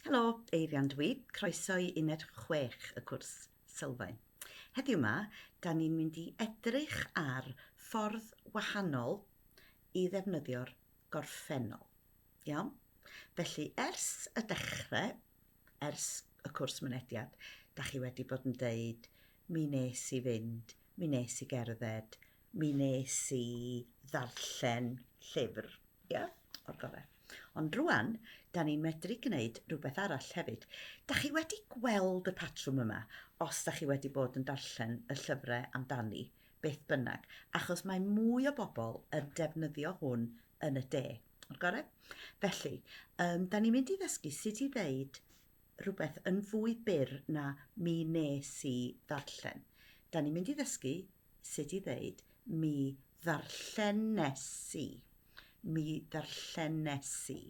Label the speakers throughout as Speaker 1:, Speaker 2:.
Speaker 1: Helo, eirian dwi, croeso i uned 6 y cwrs Sylfaen. Heddiw yma, da ni'n mynd i edrych ar ffordd wahanol i ddefnyddio'r gorffennol. Iawn? Felly, ers y dechrau, ers y cwrs mynediad, da chi wedi bod yn deud, mi nes i fynd, mi nes i gerdded, mi nes i ddarllen llyfr. Ia? O'r gorau. Ond rwan, da ni'n medru gwneud rhywbeth arall hefyd. Da chi wedi gweld y patrwm yma os da chi wedi bod yn darllen y llyfrau amdani, beth bynnag, achos mae mwy o bobl yn defnyddio hwn yn y de. O'r gorau? Felly, da ni'n mynd i ddysgu sut i ddeud rhywbeth yn fwy byr na mi nes i ddarllen. Da ni'n mynd i ddysgu sut i ddeud mi ddarllenes i. Mi ddarllenes i.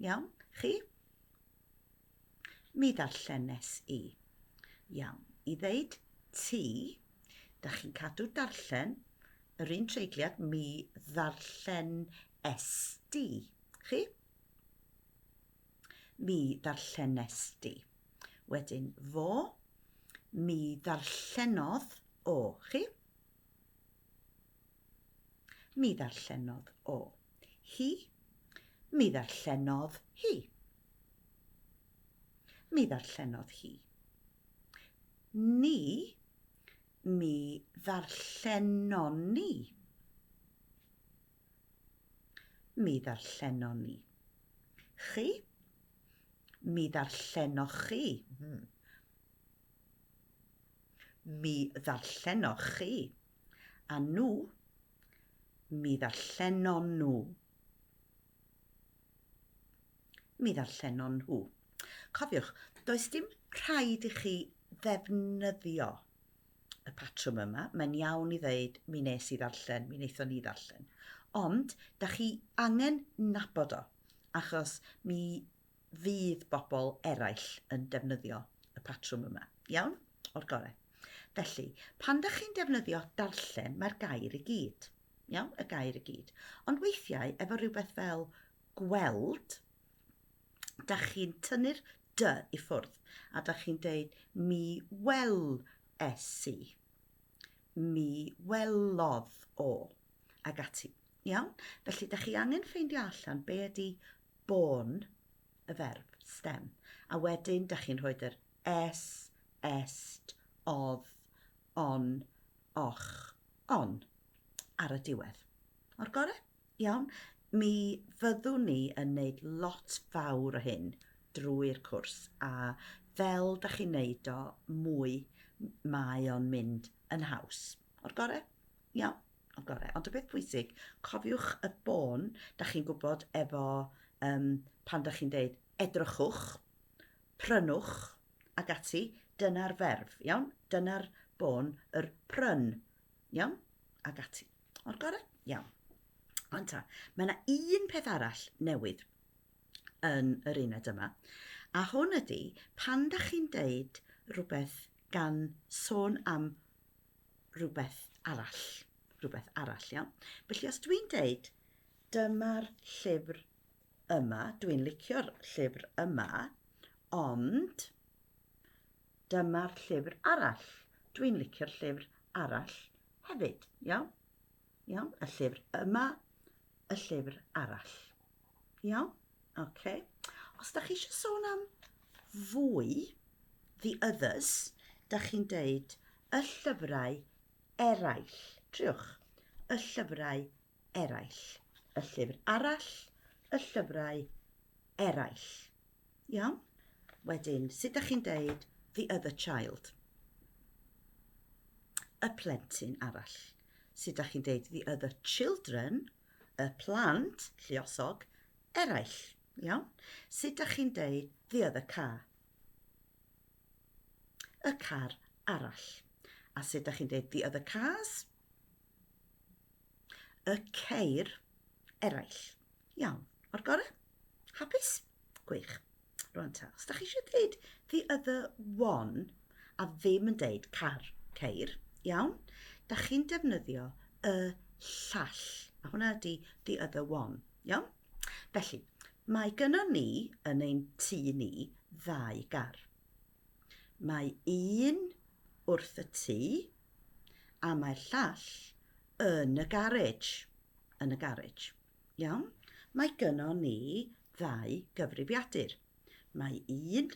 Speaker 1: Iawn? Chi? Mi ddarllenes i. Iawn. I ddeud ti, da chi'n cadw darllen, yr un treigliad, mi ddarllen esti. Chi? Mi ddarllenes di. Wedyn, fo, mi ddarllenodd o. Chi? Mi ddarllenodd o. Hi, mi ddarllenodd hi. Mi ddarllenodd hi. Ni, mi ddarllenon ni. Mi ddarllenon ni. Chi, mi ddarllenoch chi. Mi ddarllenoch chi. A nhw, mi ddarllenon nhw. Mi ddarllenon nhw. Cofiwch, does dim rhaid i chi ddefnyddio y patrwm yma. Mae'n iawn i ddeud mi nes i ddarllen, mi wnaethon ni ddarllen. Ond, da chi angen nabod o, achos mi fydd bobl eraill yn defnyddio y patrwm yma. Iawn? O'r gorau. Felly, pan da chi'n defnyddio darllen, mae'r gair i gyd. Iawn? Y gair i gyd. Ond weithiau, efo rhywbeth fel gweld, da chi'n tynnu'r dy i ffwrdd, a da chi'n deud mi es i, mi welodd o, ag ati. Iawn? Felly, da chi angen ffeindio allan be ydy bon y ferf, stem, a wedyn da chi'n rhoi'r es, est, oedd, on, och, on ar y diwedd. O'r gorau? Iawn? Mi fyddwn ni yn neud lot fawr o hyn drwy'r cwrs, a fel da chi'n neud o mwy, mae o'n mynd yn haws. O'r gorau? Iawn? O'r gorau. Ond y beth pwysig, cofiwch y bon, da chi'n gwybod efo pan da chi'n deud edrychwch, prynwch, ag ati, dyna'r ferf, iawn? Dyna'r bon, yr pryn, iawn? Ag ati. O'r gorau? Iawn. Ond ta, mae yna un peth arall newydd yn yr uned yma, a hwn ydy pan da chi'n deud rhywbeth gan sôn am rhywbeth arall, iawn? Felly os dwi'n deud dyma'r llyfr yma, dwi'n licio'r llyfr yma, ond dyma'r llyfr arall. Dwi'n licio'r llyfr arall hefyd, iawn? Iawn? Y llyfr yma, y llyfr arall. Iawn? OK. Os da chi eisiau sôn am fwy, the others, da chi'n deud y llyfrau eraill. Triwch. Y llyfrau eraill. Y llyfr arall, y llyfrau eraill. Iawn? Wedyn, sut da chi'n deud the other child? Y plentyn arall. Sut da chi'n deud the other children? Y plant, lluosog, eraill. Iawn? Sut da chi'n deud the other car? Y car arall. A sut da chi'n deud the other cars? Y ceir eraill. Iawn. O'r gorau? Hapus? Gwych. Rwan ta. Os da chi eisiau deud the other one, a ddim yn deud car, ceir, iawn? Da chi'n defnyddio y llall. A hwnna ydy the other one. Iawn? Felly, mae gynnon ni yn ein tŷ ni ddau gar. Mae un wrth y tŷ a mae'r llall yn y garej. Yn y garej. Iawn? Mae gynnon ni ddau gyfrifiadur. Mae un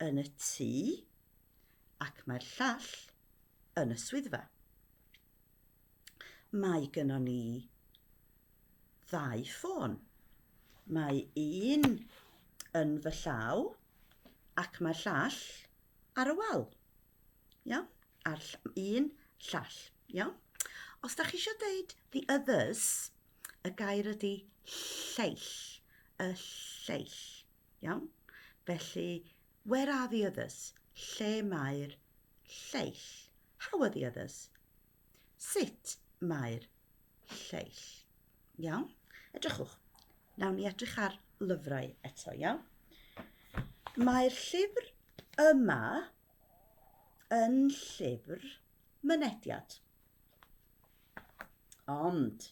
Speaker 1: yn y tŷ ac mae'r llall yn y swyddfa. Mae gynnon ni ddau ffôn. Mae un yn fy llaw ac mae'r llall ar y wal. Iawn? Un llall. Iawn? Os da chi eisiau deud the others, y gair ydy lleill. Y lleill. Iawn? Felly, where are the others? Lle mae'r lleill? How are the others? Sut mae'r lleill? Iawn? Edrychwch. Nawn ni edrych ar lyfrau eto, iawn? Mae'r llyfr yma yn llyfr mynediad. Ond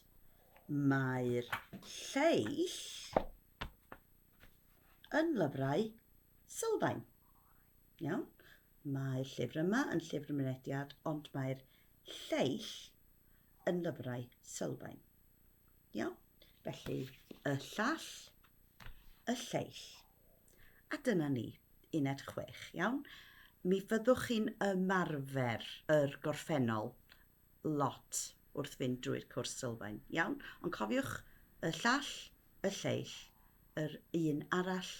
Speaker 1: mae'r lleill yn lyfrau sylfaen. Iawn? Mae'r llyfr yma yn llyfr mynediad, ond mae'r lleill yn lyfrau sylfaen. Iawn? Felly, y llall, y lleill. A dyna ni, uned 6, iawn? Mi fyddwch chi'n ymarfer yr gorffennol lot wrth fynd drwy'r cwrs sylfaen, iawn? Ond cofiwch y llall, y lleill, yr un arall,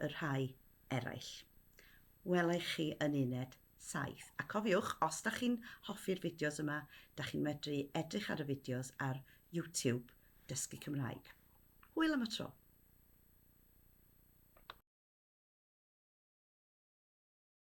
Speaker 1: y rhai eraill. Welai chi yn uned 7. A cofiwch, os da chi'n hoffi'r fideos yma, da chi'n medru edrych ar y fideos ar YouTube Dysgu Cymraeg. Hwyl am y tro.